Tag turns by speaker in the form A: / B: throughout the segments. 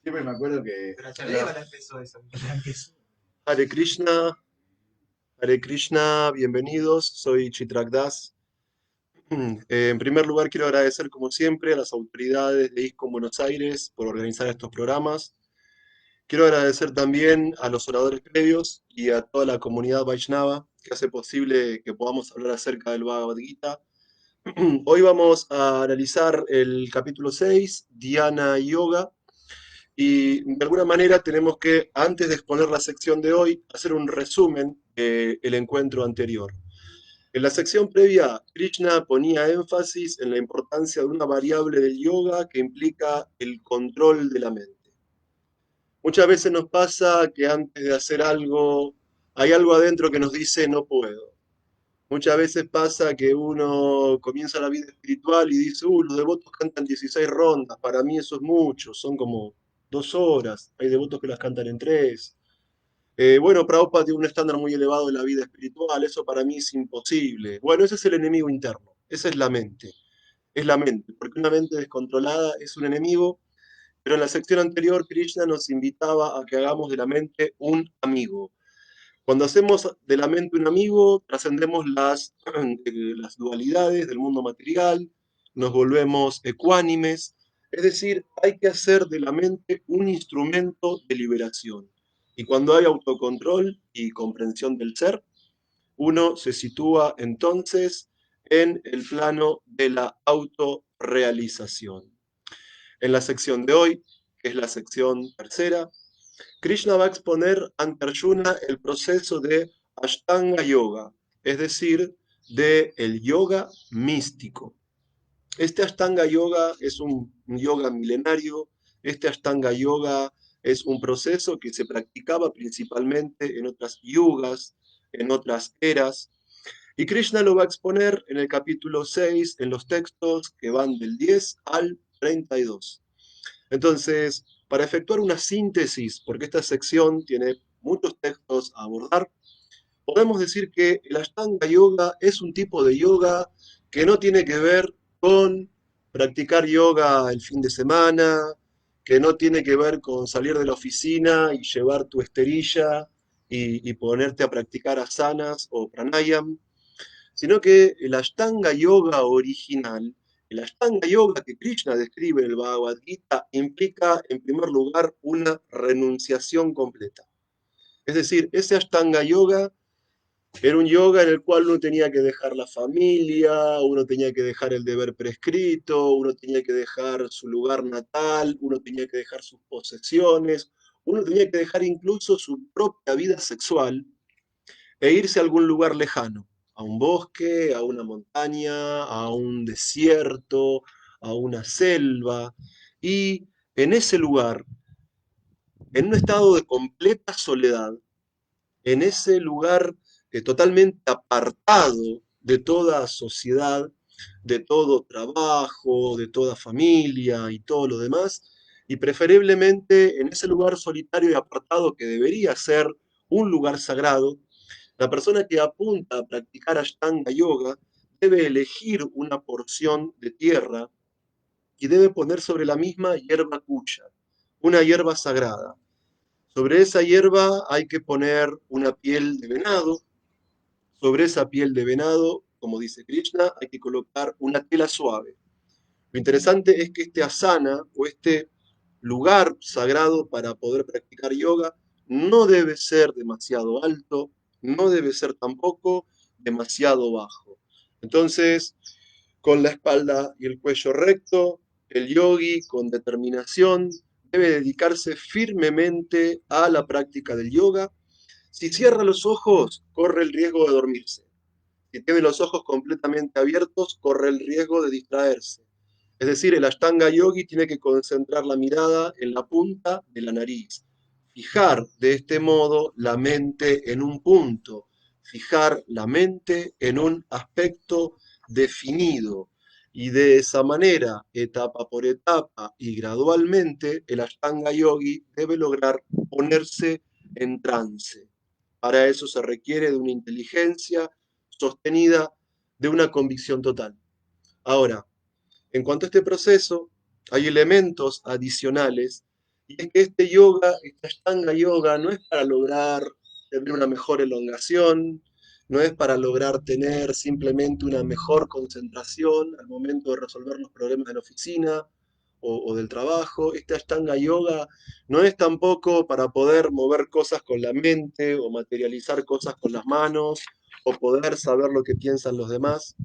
A: Siempre me acuerdo que
B: Pero Chaleco la empezó eso.
A: Hare Krishna, Hare Krishna, bienvenidos, soy Chitrak Das. En primer lugar, quiero agradecer, como siempre, a las autoridades de ISCOM Buenos Aires por organizar estos programas. Quiero agradecer también a los oradores previos y a toda la comunidad Vaishnava que hace posible que podamos hablar acerca del Bhagavad Gita. Hoy vamos a analizar el capítulo 6, Dhyana Yoga. Y de alguna manera tenemos que, antes de exponer la sección de hoy, hacer un resumen del encuentro anterior. En la sección previa, Krishna ponía énfasis en la importancia de una variable del yoga que implica el control de la mente. Muchas veces nos pasa que antes de hacer algo, hay algo adentro que nos dice no puedo. Muchas veces pasa que uno comienza la vida espiritual y dice, los devotos cantan 16 rondas, para mí eso es mucho, son como 2 horas, hay devotos que las cantan en 3. Bueno, Prabhupada tiene un estándar muy elevado de la vida espiritual, eso para mí es imposible. Bueno, ese es el enemigo interno, esa es la mente, porque una mente descontrolada es un enemigo, pero en la sección anterior Krishna nos invitaba a que hagamos de la mente un amigo. Cuando hacemos de la mente un amigo, trascendemos las dualidades del mundo material, nos volvemos ecuánimes, es decir, hay que hacer de la mente un instrumento de liberación. Y cuando hay autocontrol y comprensión del ser, uno se sitúa entonces en el plano de la autorrealización. En la sección de hoy, que es la sección tercera, Krishna va a exponer ante Arjuna el proceso de Ashtanga Yoga, es decir, de el yoga místico. Este Ashtanga Yoga es un yoga milenario, este Ashtanga Yoga es un proceso que se practicaba principalmente en otras yugas, en otras eras, y Krishna lo va a exponer en el capítulo 6, en los textos que van del 10 al 32. Entonces, para efectuar una síntesis, porque esta sección tiene muchos textos a abordar, podemos decir que el Ashtanga Yoga es un tipo de yoga que no tiene que ver con practicar yoga el fin de semana, que no tiene que ver con salir de la oficina y llevar tu esterilla y ponerte a practicar asanas o pranayam, sino que el Ashtanga Yoga original, el Ashtanga Yoga que Krishna describe en el Bhagavad Gita, implica en primer lugar una renunciación completa. Es decir, ese Ashtanga Yoga era un yoga en el cual uno tenía que dejar la familia, uno tenía que dejar el deber prescrito, uno tenía que dejar su lugar natal, uno tenía que dejar sus posesiones, uno tenía que dejar incluso su propia vida sexual e irse a algún lugar lejano, a un bosque, a una montaña, a un desierto, a una selva, y en ese lugar, en un estado de completa soledad, en ese lugar totalmente apartado de toda sociedad, de todo trabajo, de toda familia y todo lo demás, y preferiblemente en ese lugar solitario y apartado que debería ser un lugar sagrado, la persona que apunta a practicar Ashtanga Yoga debe elegir una porción de tierra y debe poner sobre la misma hierba cuya, una hierba sagrada. Sobre esa hierba hay que poner una piel de venado. Sobre esa piel de venado, como dice Krishna, hay que colocar una tela suave. Lo interesante es que este asana o este lugar sagrado para poder practicar yoga no debe ser demasiado alto, no debe ser tampoco demasiado bajo. Entonces, con la espalda y el cuello recto, el yogi con determinación debe dedicarse firmemente a la práctica del yoga. Si cierra los ojos, corre el riesgo de dormirse. Si tiene los ojos completamente abiertos, corre el riesgo de distraerse. Es decir, el Ashtanga Yogi tiene que concentrar la mirada en la punta de la nariz. Fijar de este modo la mente en un punto. Fijar la mente en un aspecto definido. Y de esa manera, etapa por etapa y gradualmente, el Ashtanga Yogi debe lograr ponerse en trance. Para eso se requiere de una inteligencia sostenida, de una convicción total. Ahora, en cuanto a este proceso, hay elementos adicionales, y es que este yoga, esta Ashtanga yoga, no es para lograr tener una mejor elongación, no es para lograr tener simplemente una mejor concentración al momento de resolver los problemas de la oficina o del trabajo. Este Ashtanga yoga no es tampoco para poder mover cosas con la mente o materializar cosas con las manos o poder saber lo que piensan los demás,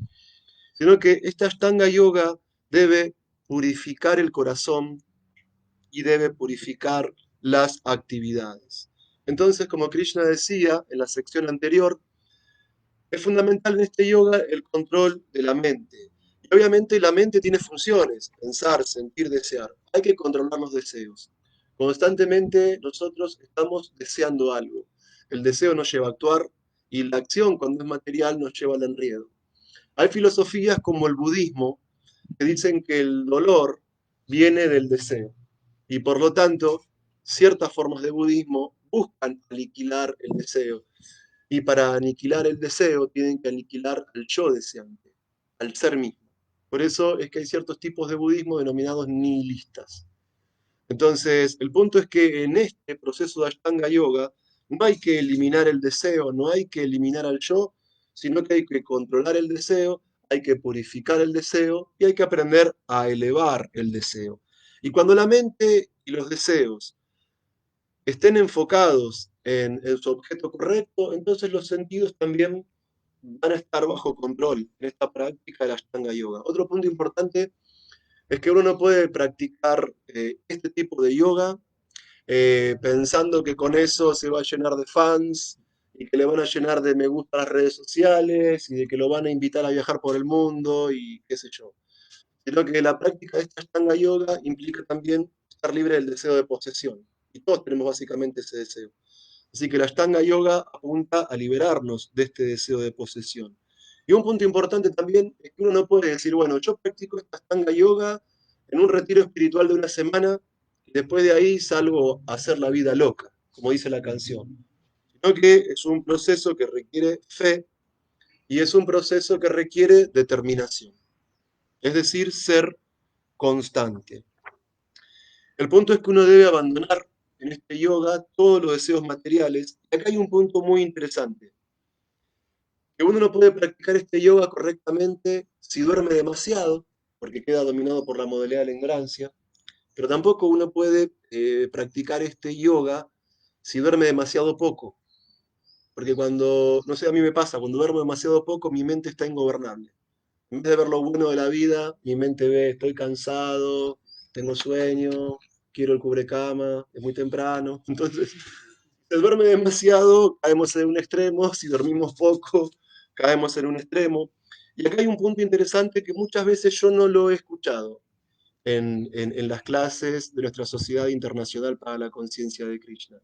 A: sino que esta Ashtanga yoga debe purificar el corazón y debe purificar las actividades. Entonces, como Krishna decía en la sección anterior, es fundamental en este yoga el control de la mente. Y obviamente la mente tiene funciones, pensar, sentir, desear. Hay que controlar los deseos. Constantemente nosotros estamos deseando algo. El deseo nos lleva a actuar y la acción, cuando es material, nos lleva al enredo. Hay filosofías como el budismo que dicen que el dolor viene del deseo y por lo tanto ciertas formas de budismo buscan aniquilar el deseo y para aniquilar el deseo tienen que aniquilar al yo deseante, al ser mismo. Por eso es que hay ciertos tipos de budismo denominados nihilistas. Entonces, el punto es que en este proceso de Ashtanga Yoga no hay que eliminar el deseo, no hay que eliminar al yo, sino que hay que controlar el deseo, hay que purificar el deseo y hay que aprender a elevar el deseo. Y cuando la mente y los deseos estén enfocados en su objeto correcto, entonces los sentidos también van a estar bajo control en esta práctica de la Ashtanga Yoga. Otro punto importante es que uno no puede practicar este tipo de yoga pensando que con eso se va a llenar de fans y que le van a llenar de me gusta a las redes sociales y de que lo van a invitar a viajar por el mundo y qué sé yo. Sino que la práctica de esta Ashtanga Yoga implica también estar libre del deseo de posesión. Y todos tenemos básicamente ese deseo. Así que la Ashtanga Yoga apunta a liberarnos de este deseo de posesión. Y un punto importante también es que uno no puede decir, bueno, yo practico esta Ashtanga Yoga en un retiro espiritual de una semana y después de ahí salgo a hacer la vida loca, como dice la canción. Sino que es un proceso que requiere fe y es un proceso que requiere determinación. Es decir, ser constante. El punto es que uno debe abandonar en este yoga todos los deseos materiales. Y acá hay un punto muy interesante, que uno no puede practicar este yoga correctamente si duerme demasiado, porque queda dominado por la modalidad de la ignorancia, pero tampoco uno puede practicar este yoga si duerme demasiado poco, porque cuando, no sé, a mí me pasa, cuando duermo demasiado poco, mi mente está ingobernable. En vez de ver lo bueno de la vida, mi mente ve, estoy cansado, tengo sueño, quiero el cubrecama, es muy temprano. Entonces, si se duerme demasiado, caemos en un extremo, si dormimos poco, caemos en un extremo. Y acá hay un punto interesante que muchas veces yo no lo he escuchado en las clases de nuestra Sociedad Internacional para la Conciencia de Krishna.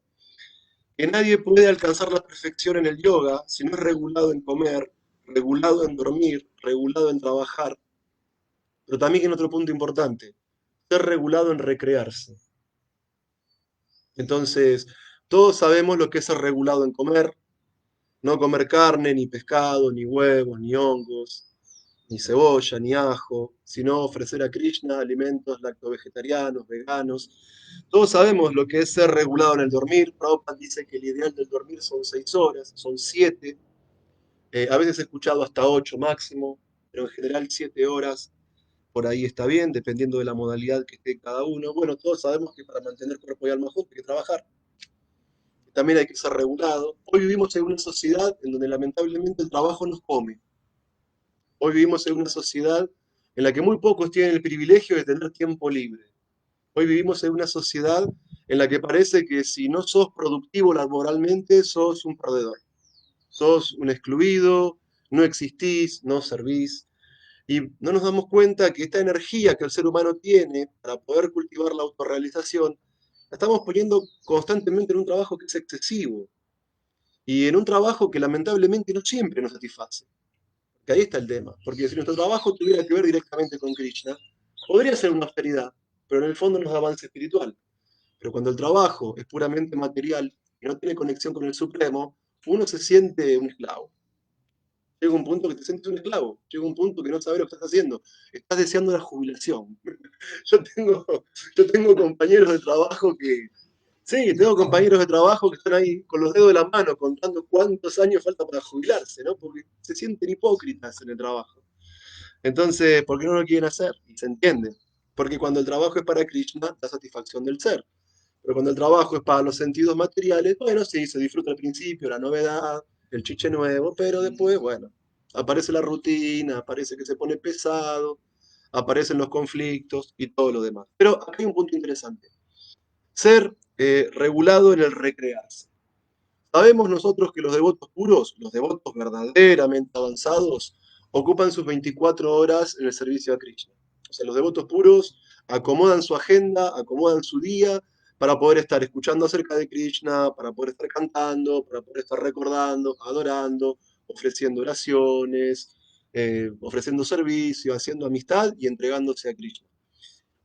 A: Que nadie puede alcanzar la perfección en el yoga si no es regulado en comer, regulado en dormir, regulado en trabajar, pero también en otro punto importante, ser regulado en recrearse. Entonces, todos sabemos lo que es ser regulado en comer, no comer carne, ni pescado, ni huevos, ni hongos, ni cebolla, ni ajo, sino ofrecer a Krishna alimentos lactovegetarianos, veganos. Todos sabemos lo que es ser regulado en el dormir. Prabhupada dice que el ideal del dormir son 6 horas, son 7. A veces he escuchado hasta 8 máximo, pero en general 7 horas por ahí está bien, dependiendo de la modalidad que esté cada uno. Bueno, todos sabemos que para mantener cuerpo y alma juntos hay que trabajar. También hay que ser regulado. Hoy vivimos en una sociedad en donde lamentablemente el trabajo nos come. Hoy vivimos en una sociedad en la que muy pocos tienen el privilegio de tener tiempo libre. Hoy vivimos en una sociedad en la que parece que si no sos productivo laboralmente, sos un perdedor. Sos un excluido, no existís, no servís. Y no nos damos cuenta que esta energía que el ser humano tiene para poder cultivar la autorrealización, la estamos poniendo constantemente en un trabajo que es excesivo y en un trabajo que lamentablemente no siempre nos satisface. Que ahí está el tema, porque si nuestro trabajo tuviera que ver directamente con Krishna, podría ser una austeridad, pero en el fondo nos da avance espiritual. Pero cuando el trabajo es puramente material y no tiene conexión con el Supremo, uno se siente un esclavo. Llega un punto que te sientes un esclavo, llega un punto que no sabes lo que estás haciendo, estás deseando la jubilación. Yo tengo, yo tengo compañeros de trabajo que, sí, tengo compañeros de trabajo que están ahí con los dedos de la mano contando cuántos años falta para jubilarse, ¿no? Porque se sienten hipócritas en el trabajo. Entonces, ¿por qué no lo quieren hacer? Y se entiende. Porque cuando el trabajo es para Krishna, da satisfacción del ser. Pero cuando el trabajo es para los sentidos materiales, bueno, sí, se disfruta al principio, la novedad, el chiche nuevo, pero después, bueno, aparece la rutina, aparece que se pone pesado, aparecen los conflictos y todo lo demás. Pero acá hay un punto interesante. Ser regulado en el recrearse. Sabemos nosotros que los devotos puros, los devotos verdaderamente avanzados, ocupan sus 24 horas en el servicio a Krishna. O sea, los devotos puros acomodan su agenda, acomodan su día para poder estar escuchando acerca de Krishna, para poder estar cantando, para poder estar recordando, adorando, ofreciendo oraciones, ofreciendo servicio, haciendo amistad y entregándose a Krishna.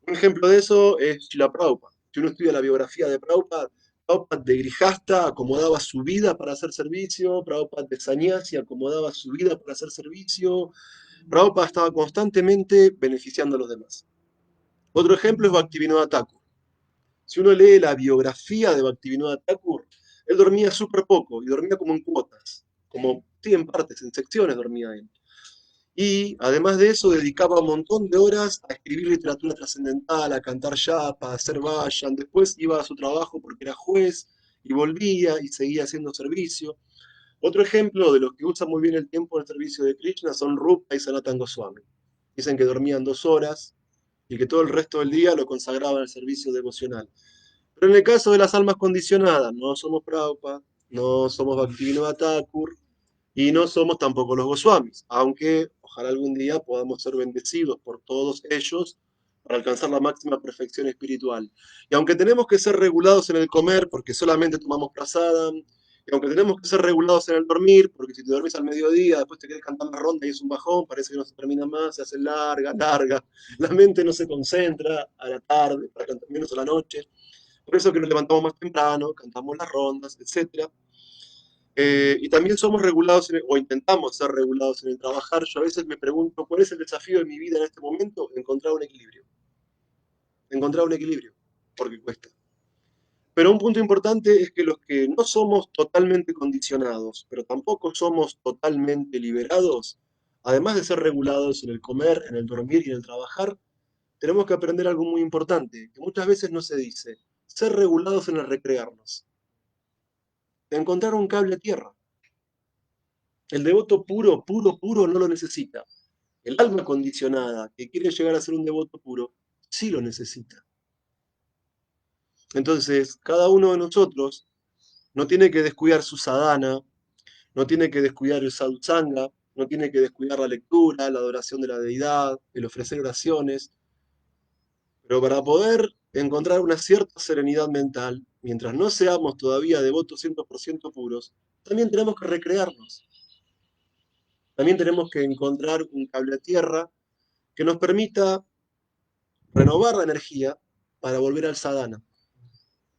A: Un ejemplo de eso es Srila Prabhupada. Si uno estudia la biografía de Prabhupada, Prabhupada de Grijasta acomodaba su vida para hacer servicio, Prabhupada de Sannyasi acomodaba su vida para hacer servicio, Prabhupada estaba constantemente beneficiando a los demás. Otro ejemplo es Bhaktivinoda Thakur. Si uno lee la biografía de Bhaktivinoda Thakur, él dormía súper poco y dormía como en cuotas, como sí, en partes, en secciones dormía él. Y además de eso, dedicaba un montón de horas a escribir literatura trascendental, a cantar yapa, a hacer vayan. Después iba a su trabajo porque era juez y volvía y seguía haciendo servicio. Otro ejemplo de los que usan muy bien el tiempo en el servicio de Krishna son Rupa y Sanatan Goswami. Dicen que dormían 2 horas y que todo el resto del día lo consagraban al servicio devocional. Pero en el caso de las almas condicionadas, no somos Prabhupada, no somos Bhaktivinoda Thakur, y no somos tampoco los Goswamis, aunque ojalá algún día podamos ser bendecidos por todos ellos para alcanzar la máxima perfección espiritual. Y aunque tenemos que ser regulados en el comer, porque solamente tomamos prasadam, y aunque tenemos que ser regulados en el dormir, porque si te dormís al mediodía, después te quieres cantar la ronda y es un bajón, parece que no se termina más, se hace larga, larga, la mente no se concentra a la tarde, para cantar menos a la noche. Por eso que nos levantamos más temprano, cantamos las rondas, etcétera. Y también somos regulados o intentamos ser regulados en el trabajar. Yo a veces me pregunto, ¿cuál es el desafío de mi vida en este momento? Encontrar un equilibrio. Encontrar un equilibrio, porque cuesta. Pero un punto importante es que los que no somos totalmente condicionados, pero tampoco somos totalmente liberados, además de ser regulados en el comer, en el dormir y en el trabajar, tenemos que aprender algo muy importante, que muchas veces no se dice, ser regulados en el recrearnos, encontrar un cable a tierra. El devoto puro, puro, puro no lo necesita. El alma condicionada que quiere llegar a ser un devoto puro, sí lo necesita. Entonces, cada uno de nosotros no tiene que descuidar su sadhana, no tiene que descuidar el sadhusanga, no tiene que descuidar la lectura, la adoración de la deidad, el ofrecer oraciones, pero para poder encontrar una cierta serenidad mental, mientras no seamos todavía devotos 100% puros, también tenemos que recrearnos. También tenemos que encontrar un cable a tierra que nos permita renovar la energía para volver al sadhana.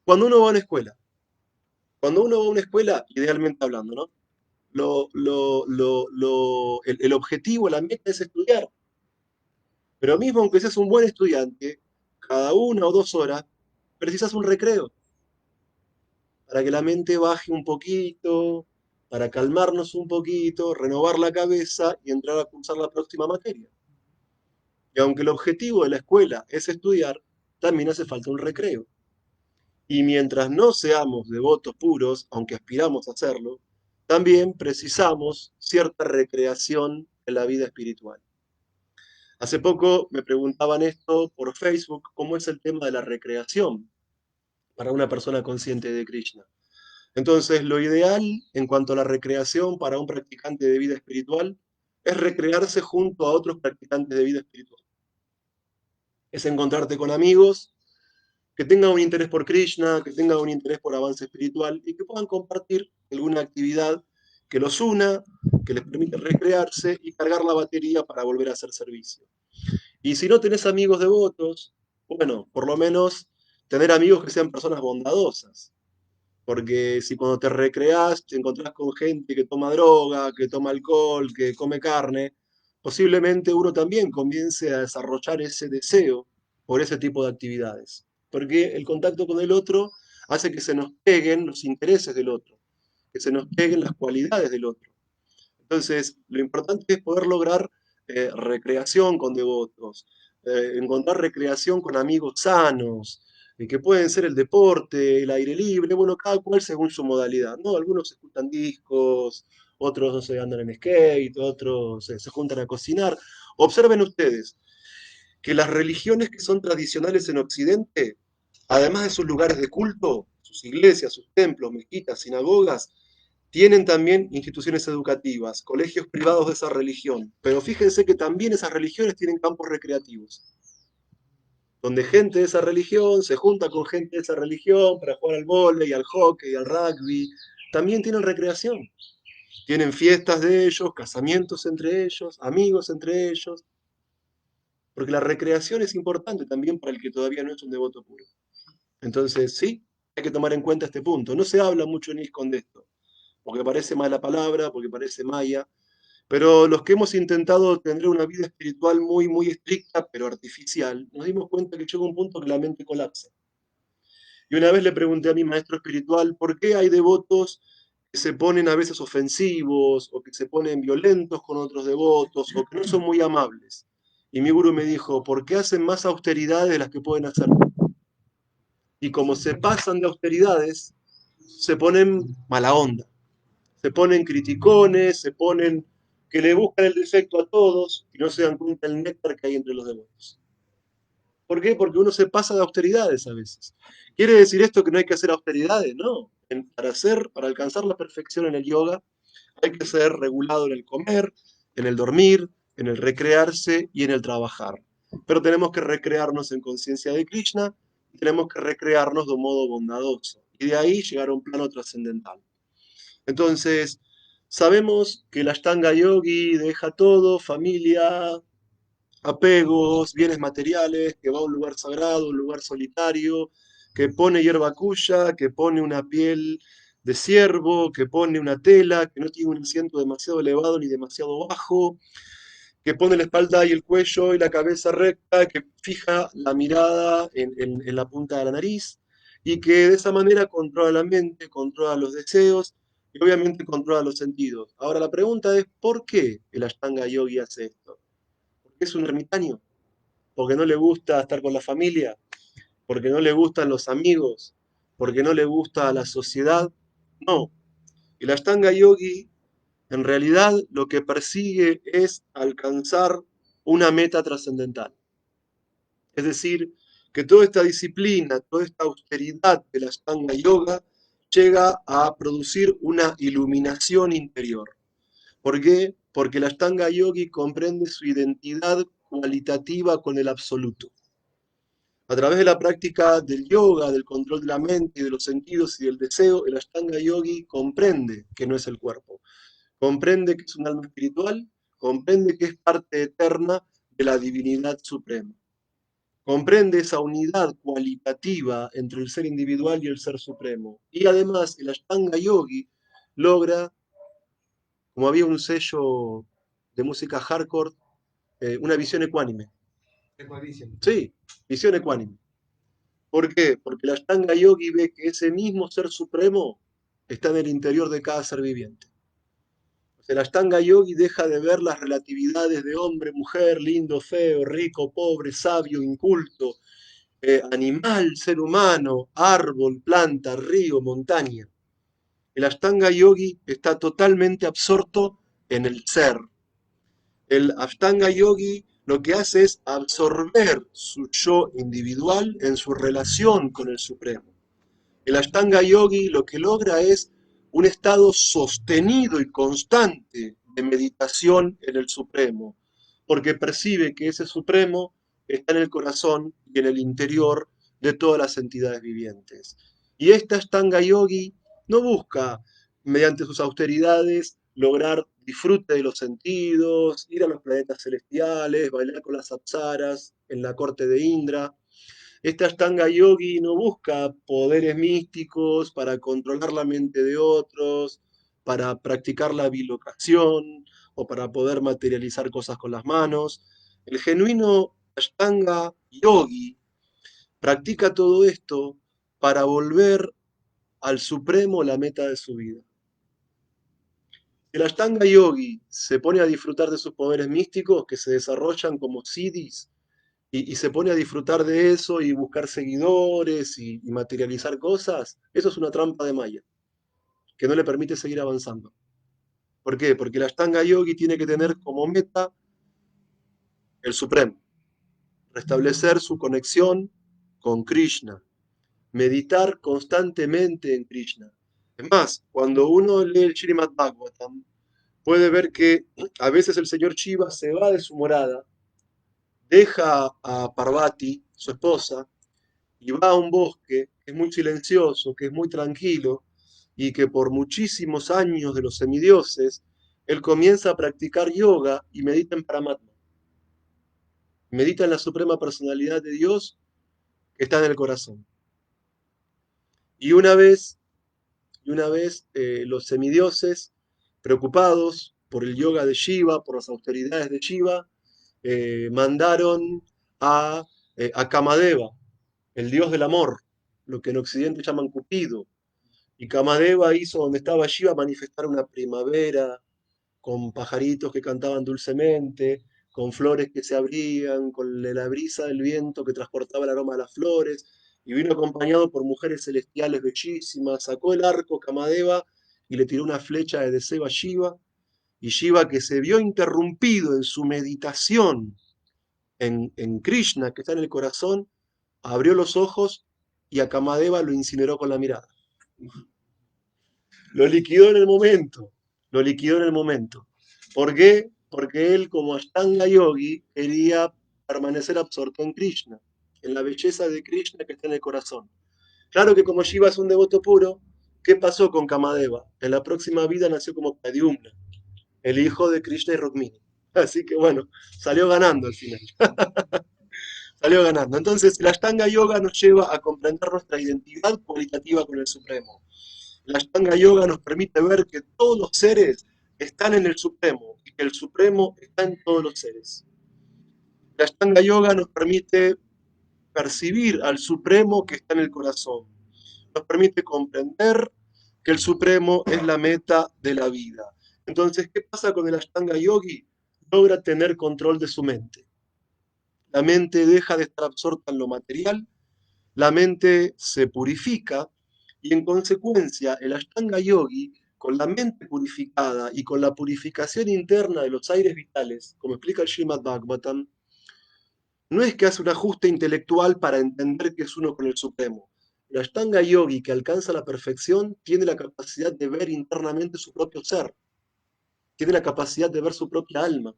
A: Cuando uno va a una escuela, cuando uno va a una escuela, idealmente hablando, ¿no? El objetivo, la meta es estudiar. Pero mismo aunque seas un buen estudiante, cada 1 o 2 horas precisas un recreo para que la mente baje un poquito, para calmarnos un poquito, renovar la cabeza y entrar a cursar la próxima materia. Y aunque el objetivo de la escuela es estudiar, también hace falta un recreo. Y mientras no seamos devotos puros, aunque aspiramos a hacerlo, también precisamos cierta recreación en la vida espiritual. Hace poco me preguntaban esto por Facebook, ¿cómo es el tema de la recreación para una persona consciente de Krishna? Entonces, lo ideal en cuanto a la recreación para un practicante de vida espiritual es recrearse junto a otros practicantes de vida espiritual. Es encontrarte con amigos que tengan un interés por Krishna, que tengan un interés por avance espiritual y que puedan compartir alguna actividad que los una, que les permite recrearse y cargar la batería para volver a hacer servicio. Y si no tenés amigos devotos, bueno, por lo menos tener amigos que sean personas bondadosas. Porque si cuando te recreás te encontrás con gente que toma droga, que toma alcohol, que come carne, posiblemente uno también comience a desarrollar ese deseo por ese tipo de actividades. Porque el contacto con el otro hace que se nos peguen los intereses del otro, que se nos peguen las cualidades del otro. Entonces, lo importante es poder lograr recreación con devotos, encontrar recreación con amigos sanos, que pueden ser el deporte, el aire libre, bueno, cada cual según su modalidad, ¿no? Algunos escuchan discos, otros, no sé, andan en skate, otros se juntan a cocinar. Observen ustedes que las religiones que son tradicionales en Occidente, además de sus lugares de culto, sus iglesias, sus templos, mezquitas, sinagogas, tienen también instituciones educativas, colegios privados de esa religión. Pero fíjense que también esas religiones tienen campos recreativos, donde gente de esa religión se junta con gente de esa religión para jugar al vóley, al hockey, al rugby. También tienen recreación. Tienen fiestas de ellos, casamientos entre ellos, amigos entre ellos. Porque la recreación es importante también para el que todavía no es un devoto puro. Entonces, sí, hay que tomar en cuenta este punto. No se habla mucho en ISKCON de esto, porque parece mala palabra, porque parece maya. Pero los que hemos intentado tener una vida espiritual muy, muy estricta, pero artificial, nos dimos cuenta que llega un punto que la mente colapsa. Y una vez le pregunté a mi maestro espiritual por qué hay devotos que se ponen a veces ofensivos, o que se ponen violentos con otros devotos, o que no son muy amables. Y mi gurú me dijo, ¿por qué hacen más austeridades de las que pueden hacer? Y como se pasan de austeridades, se ponen mala onda, se ponen criticones, se ponen que le buscan el defecto a todos y no se dan cuenta del néctar que hay entre los devotos. ¿Por qué? Porque uno se pasa de austeridades a veces. ¿Quiere decir esto que no hay que hacer austeridades? No. Para alcanzar la perfección en el yoga, hay que ser regulado en el comer, en el dormir, en el recrearse y en el trabajar. Pero tenemos que recrearnos en conciencia de Krishna y tenemos que recrearnos de un modo bondadoso. Y de ahí llegar a un plano trascendental. Entonces, sabemos que el Ashtanga Yogi deja todo, familia, apegos, bienes materiales, que va a un lugar sagrado, un lugar solitario, que pone hierba cuya, que pone una piel de ciervo, que pone una tela, que no tiene un asiento demasiado elevado ni demasiado bajo, que pone la espalda y el cuello y la cabeza recta, que fija la mirada en la punta de la nariz y que de esa manera controla la mente, controla los deseos y obviamente controla los sentidos. Ahora la pregunta es, ¿por qué el Ashtanga Yogi hace esto? ¿Porque es un ermitaño? ¿Porque no le gusta estar con la familia? ¿Porque no le gustan los amigos? ¿Porque no le gusta la sociedad? No. El Ashtanga Yogi en realidad lo que persigue es alcanzar una meta trascendental. Es decir, que toda esta disciplina, toda esta austeridad de la Ashtanga Yoga llega a producir una iluminación interior. ¿Por qué? Porque la Ashtanga Yogi comprende su identidad cualitativa con el absoluto. A través de la práctica del yoga, del control de la mente y de los sentidos y del deseo, el Ashtanga Yogi comprende que no es el cuerpo, comprende que es un alma espiritual, comprende que es parte eterna de la divinidad suprema. Comprende esa unidad cualitativa entre el ser individual y el ser supremo. Y además el Ashtanga Yogi logra, como había un sello de música hardcore, una visión ecuánime. Sí, visión ecuánime. ¿Por qué? Porque el Ashtanga Yogi ve que ese mismo ser supremo está en el interior de cada ser viviente. El Ashtanga Yogi deja de ver las relatividades de hombre, mujer, lindo, feo, rico, pobre, sabio, inculto, animal, ser humano, árbol, planta, río, montaña. El Ashtanga Yogi está totalmente absorto en el ser. El Ashtanga Yogi lo que hace es absorber su yo individual en su relación con el Supremo. El Ashtanga Yogi lo que logra es un estado sostenido y constante de meditación en el Supremo, porque percibe que ese Supremo está en el corazón y en el interior de todas las entidades vivientes. Y este Ashtanga Yogi no busca, mediante sus austeridades, lograr disfrute de los sentidos, ir a los planetas celestiales, bailar con las apsaras en la corte de Indra. Este Ashtanga Yogi no busca poderes místicos para controlar la mente de otros, para practicar la bilocación o para poder materializar cosas con las manos. El genuino Ashtanga Yogi practica todo esto para volver al Supremo la meta de su vida. El Ashtanga Yogi se pone a disfrutar de sus poderes místicos que se desarrollan como siddhis y se pone a disfrutar de eso y buscar seguidores y materializar cosas. Eso es una trampa de Maya que no le permite seguir avanzando. ¿Por qué? Porque el Ashtanga Yogi tiene que tener como meta el Supremo, restablecer su conexión con Krishna, meditar constantemente en Krishna. Es más, cuando uno lee el Srimad Bhagavatam, puede ver que a veces el señor Shiva se va de su morada, deja a Parvati, su esposa, y va a un bosque que es muy silencioso, que es muy tranquilo, y que por muchísimos años de los semidioses, él comienza a practicar yoga y medita en Paramatma. Medita en la suprema personalidad de Dios que está en el corazón. Y una vez, los semidioses, preocupados por el yoga de Shiva, por las austeridades de Shiva, mandaron a Kamadeva, el dios del amor, lo que en Occidente llaman Cupido. Y Kamadeva hizo donde estaba Shiva manifestar una primavera, con pajaritos que cantaban dulcemente, con flores que se abrían, con la brisa del viento que transportaba el aroma de las flores, y vino acompañado por mujeres celestiales bellísimas, sacó el arco Kamadeva y le tiró una flecha de deseo a Shiva, y Shiva, que se vio interrumpido en su meditación en Krishna, que está en el corazón, abrió los ojos y a Kamadeva lo incineró con la mirada. Lo liquidó en el momento, lo liquidó en el momento. ¿Por qué? Porque él, como Ashtanga Yogi, quería permanecer absorto en Krishna, en la belleza de Krishna que está en el corazón. Claro que como Shiva es un devoto puro, ¿qué pasó con Kamadeva? En la próxima vida nació como Pradyumna, el hijo de Krishna y Rukmini. Así que bueno, salió ganando al final, salió ganando. Entonces, la Ashtanga Yoga nos lleva a comprender nuestra identidad cualitativa con el Supremo. La Ashtanga Yoga nos permite ver que todos los seres están en el Supremo y que el Supremo está en todos los seres. La Ashtanga Yoga nos permite percibir al Supremo que está en el corazón. Nos permite comprender que el Supremo es la meta de la vida. Entonces, ¿qué pasa con el Ashtanga Yogi? Logra tener control de su mente. La mente deja de estar absorta en lo material, la mente se purifica y en consecuencia el Ashtanga Yogi, con la mente purificada y con la purificación interna de los aires vitales, como explica el Srimad Bhagavatam, no es que hace un ajuste intelectual para entender que es uno con el Supremo. El Ashtanga Yogi que alcanza la perfección tiene la capacidad de ver internamente su propio ser, tiene la capacidad de ver su propia alma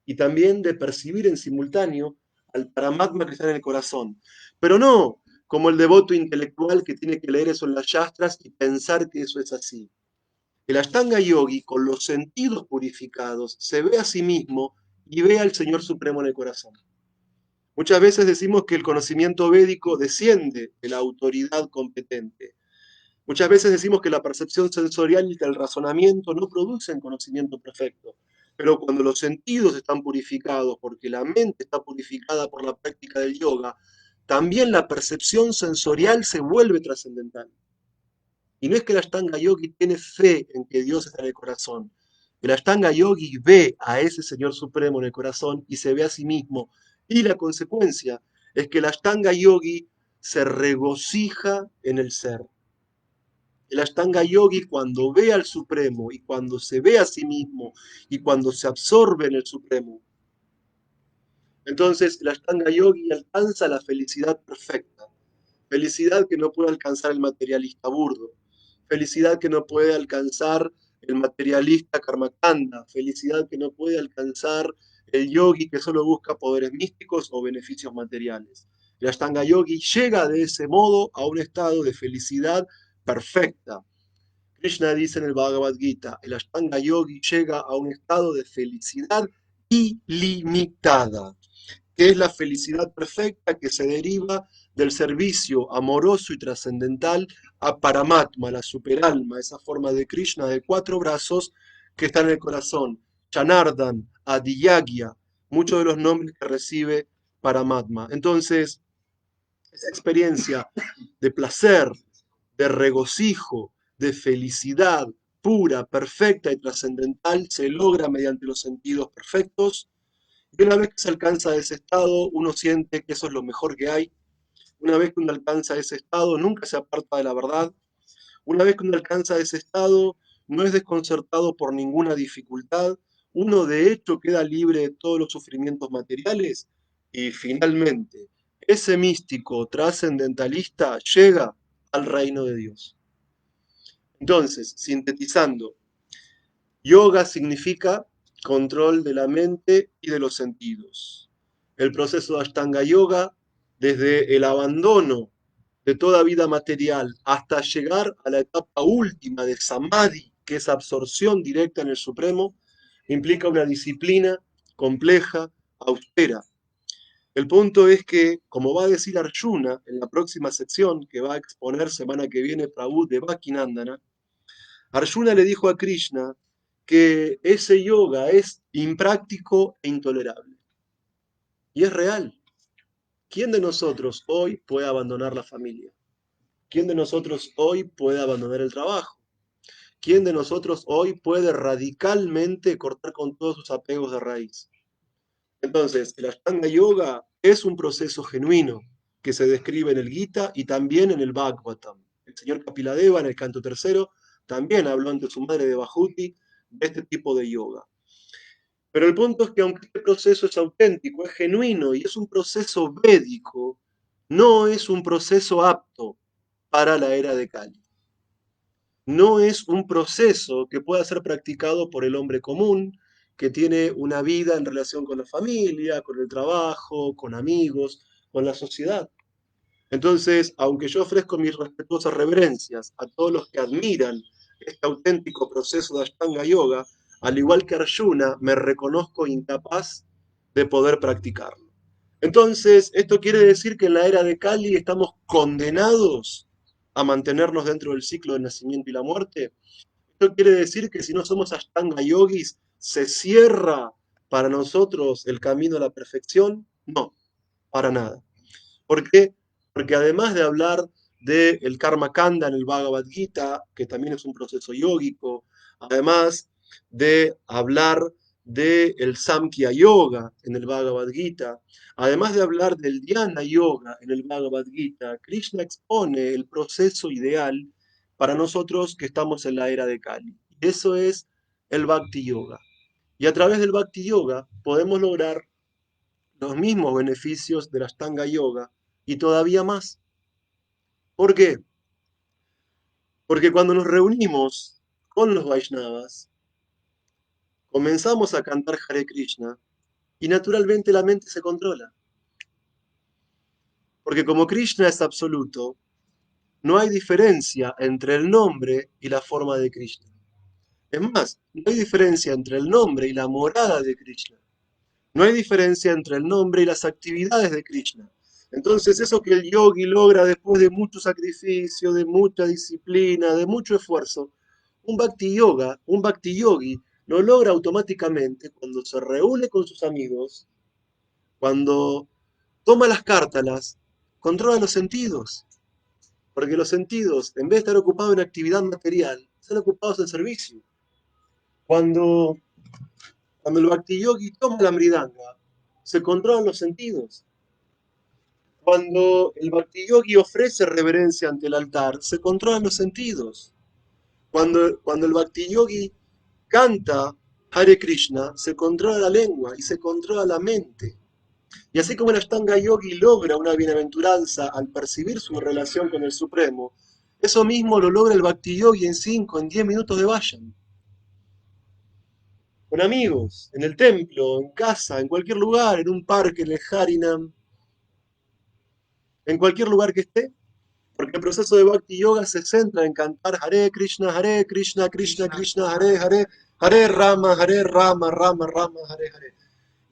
A: y también de percibir en simultáneo al Paramatma que está en el corazón. Pero no como el devoto intelectual que tiene que leer eso en las yastras y pensar que eso es así. El Ashtanga Yogi, con los sentidos purificados, se ve a sí mismo y ve al Señor Supremo en el corazón. Muchas veces decimos que el conocimiento védico desciende de la autoridad competente. Muchas veces decimos que la percepción sensorial y que el razonamiento no producen conocimiento perfecto. Pero cuando los sentidos están purificados, porque la mente está purificada por la práctica del yoga, también la percepción sensorial se vuelve trascendental. Y no es que el Ashtanga Yogi tiene fe en que Dios está en el corazón. El Ashtanga Yogi ve a ese Señor Supremo en el corazón y se ve a sí mismo. Y la consecuencia es que el Ashtanga Yogi se regocija en el ser. El Ashtanga Yogi, cuando ve al Supremo y cuando se ve a sí mismo y cuando se absorbe en el Supremo, entonces el Ashtanga Yogi alcanza la felicidad perfecta. Felicidad que no puede alcanzar el materialista burdo. Felicidad que no puede alcanzar el materialista karmakanda. Felicidad que no puede alcanzar el yogi que solo busca poderes místicos o beneficios materiales. El Ashtanga Yogi llega de ese modo a un estado de felicidad perfecta. Krishna dice en el Bhagavad Gita, el Ashtanga Yogi llega a un estado de felicidad ilimitada. que es la felicidad perfecta que se deriva del servicio amoroso y trascendental a Paramatma, la superalma, esa forma de Krishna de cuatro brazos que está en el corazón. Chanardan, Adiyagya, muchos de los nombres que recibe Paramatma. Entonces, esa experiencia de placer, de regocijo, de felicidad pura, perfecta y trascendental se logra mediante los sentidos perfectos. Y una vez que se alcanza ese estado, uno siente que eso es lo mejor que hay. Una vez que uno alcanza ese estado, nunca se aparta de la verdad. Una vez que uno alcanza ese estado, no es desconcertado por ninguna dificultad. Uno de hecho queda libre de todos los sufrimientos materiales. Y finalmente, ese místico trascendentalista llega al reino de Dios. Entonces, sintetizando, yoga significa control de la mente y de los sentidos. El proceso de Ashtanga Yoga, desde el abandono de toda vida material hasta llegar a la etapa última de Samadhi, que es absorción directa en el Supremo, implica una disciplina compleja, austera. El punto es que, como va a decir Arjuna en la próxima sección que va a exponer semana que viene Prabhu de Bhakinandana, Arjuna le dijo a Krishna que ese yoga es impráctico e intolerable. Y es real. ¿Quién de nosotros hoy puede abandonar la familia? ¿Quién de nosotros hoy puede abandonar el trabajo? ¿Quién de nosotros hoy puede radicalmente cortar con todos sus apegos de raíz? Entonces, el Ashtanga Yoga es un proceso genuino que se describe en el Gita y también en el Bhagavatam. El señor Kapiladeva, en el canto tercero, también habló ante su madre de Bhajuti de este tipo de yoga. Pero el punto es que aunque este proceso es auténtico, es genuino y es un proceso védico, no es un proceso apto para la era de Kali. No es un proceso que pueda ser practicado por el hombre común, que tiene una vida en relación con la familia, con el trabajo, con amigos, con la sociedad. Entonces, aunque yo ofrezco mis respetuosas reverencias a todos los que admiran este auténtico proceso de Ashtanga Yoga, al igual que Arjuna, me reconozco incapaz de poder practicarlo. Entonces, esto quiere decir que en la era de Kali estamos condenados a mantenernos dentro del ciclo del nacimiento y la muerte. Esto quiere decir que si no somos Ashtanga Yogis, se cierra para nosotros el camino a la perfección. No, para nada. ¿Por qué? Porque además de hablar del Karma Kanda en el Bhagavad Gita, que también es un proceso yógico, además de hablar del Samkhya Yoga en el Bhagavad Gita, además de hablar del Dhyana Yoga en el Bhagavad Gita, Krishna expone el proceso ideal para nosotros que estamos en la era de Kali. Eso es el Bhakti Yoga. Y a través del Bhakti Yoga podemos lograr los mismos beneficios de la Ashtanga Yoga y todavía más. ¿Por qué? Porque cuando nos reunimos con los Vaishnavas, comenzamos a cantar Hare Krishna y naturalmente la mente se controla. Porque como Krishna es absoluto, no hay diferencia entre el nombre y la forma de Krishna. Es más, no hay diferencia entre el nombre y la morada de Krishna. No hay diferencia entre el nombre y las actividades de Krishna. Entonces, eso que el yogi logra después de mucho sacrificio, de mucha disciplina, de mucho esfuerzo, un bhakti yoga, un bhakti yogi, lo logra automáticamente cuando se reúne con sus amigos, cuando toma las cártalas, controla los sentidos. Porque los sentidos, en vez de estar ocupados en actividad material, están ocupados en servicio. Cuando, cuando el bhakti yogi toma la mridanga, se controlan los sentidos. Cuando el Bhakti Yogi ofrece reverencia ante el altar, se controlan los sentidos. Cuando el Bhakti Yogi canta Hare Krishna, se controla la lengua y se controla la mente. Y así como el Ashtanga Yogi logra una bienaventuranza al percibir su relación con el Supremo, eso mismo lo logra el Bhakti Yogi en 5, en 10 minutos de vayan. Con amigos, en el templo, en casa, en cualquier lugar, en un parque, en el Harinam, en cualquier lugar que esté. Porque el proceso de Bhakti Yoga se centra en cantar Hare Krishna, Krishna Krishna, Hare Hare, Hare Rama, Rama, Rama, Hare Hare.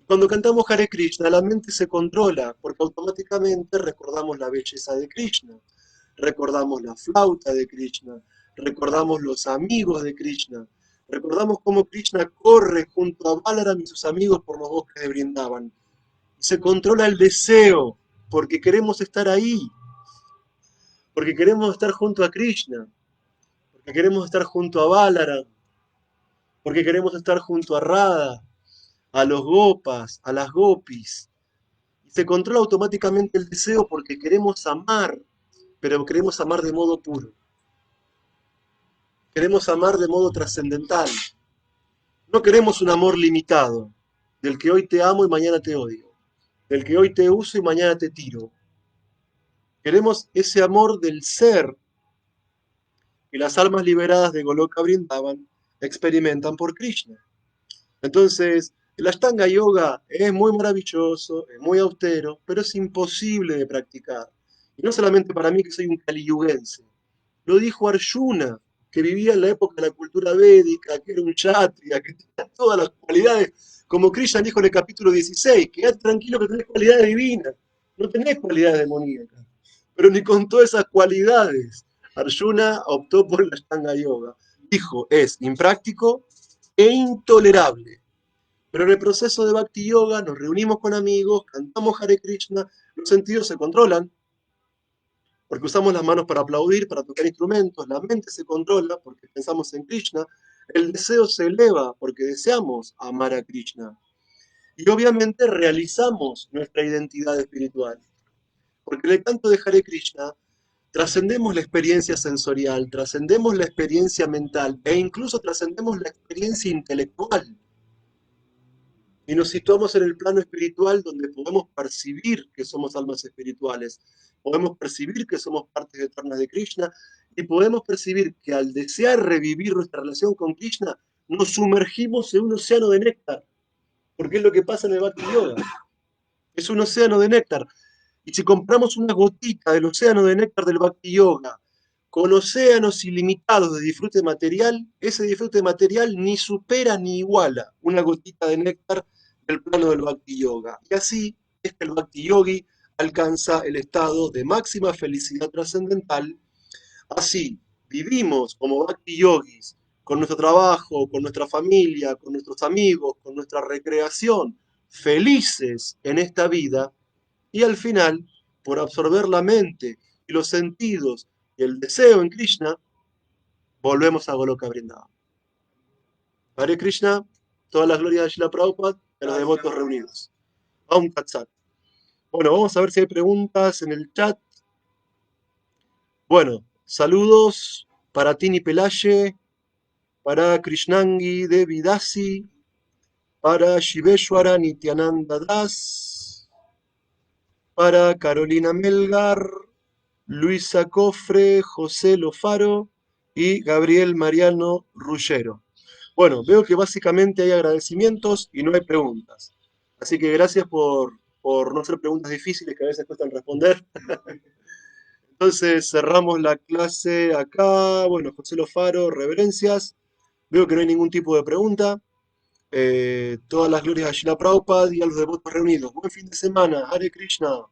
A: Cuando cantamos Hare Krishna, la mente se controla porque automáticamente recordamos la belleza de Krishna, recordamos la flauta de Krishna, recordamos los amigos de Krishna, recordamos cómo Krishna corre junto a Balaram y sus amigos por los bosques de Brindavan. Se controla el deseo porque queremos estar ahí, porque queremos estar junto a Krishna, porque queremos estar junto a Balaram, porque queremos estar junto a Radha, a los gopas, a las gopis. Y se controla automáticamente el deseo porque queremos amar, pero queremos amar de modo puro. Queremos amar de modo trascendental. No queremos un amor limitado, del que hoy te amo y mañana te odio, del que hoy te uso y mañana te tiro. Queremos ese amor del ser que las almas liberadas de Goloka Vrindavan experimentan por Krishna. Entonces, el Ashtanga Yoga es muy maravilloso, es muy austero, pero es imposible de practicar. Y no solamente para mí que soy un kaliyugense. Lo dijo Arjuna, que vivía en la época de la cultura védica, que era un kshatriya, que tenía todas las cualidades, como Krishna dijo en el capítulo 16, quedate tranquilo que tenés cualidades divinas, no tenés cualidades demoníacas. Pero ni con todas esas cualidades, Arjuna optó por el Ashtanga Yoga. Dijo, es impráctico e intolerable. Pero en el proceso de Bhakti Yoga nos reunimos con amigos, cantamos Hare Krishna, los sentidos se controlan, porque usamos las manos para aplaudir, para tocar instrumentos, la mente se controla porque pensamos en Krishna, el deseo se eleva porque deseamos amar a Krishna. Y obviamente realizamos nuestra identidad espiritual, porque en el canto de Hare Krishna trascendemos la experiencia sensorial, trascendemos la experiencia mental e incluso trascendemos la experiencia intelectual. Y nos situamos en el plano espiritual donde podemos percibir que somos almas espirituales, podemos percibir que somos partes eternas de Krishna y podemos percibir que al desear revivir nuestra relación con Krishna, nos sumergimos en un océano de néctar, porque es lo que pasa en el Bhakti Yoga, es un océano de néctar. Y si compramos una gotita del océano de néctar del Bhakti Yoga, con océanos ilimitados de disfrute material, ese disfrute material ni supera ni iguala una gotita de néctar del plano del Bhakti Yoga. Y así es que el Bhakti Yogi alcanza el estado de máxima felicidad trascendental. Así vivimos como Bhakti Yogis, con nuestro trabajo, con nuestra familia, con nuestros amigos, con nuestra recreación, felices en esta vida, y al final, por absorber la mente y los sentidos y el deseo en Krishna, volvemos a Goloka Vrindavan. Hare Krishna, todas las glorias de Srila Prabhupada y a los devotos reunidos. Aum Tat Sat. Bueno, vamos a ver si hay preguntas en el chat. Bueno, saludos para Tini Pelaye, para Krishnangi Devi Dasi, para Shiveshwara Nityananda Das, para Carolina Melgar, Luisa Cofre, José Lofaro y Gabriel Mariano Rullero. Bueno, veo que básicamente hay agradecimientos y no hay preguntas. Así que gracias por no hacer preguntas difíciles que a veces cuestan responder. Entonces cerramos la clase acá. Bueno, José Lofaro, reverencias. Veo que no hay ningún tipo de pregunta. Todas las glorias a Srila Prabhupada y a los devotos reunidos. Buen fin de semana. Hare Krishna.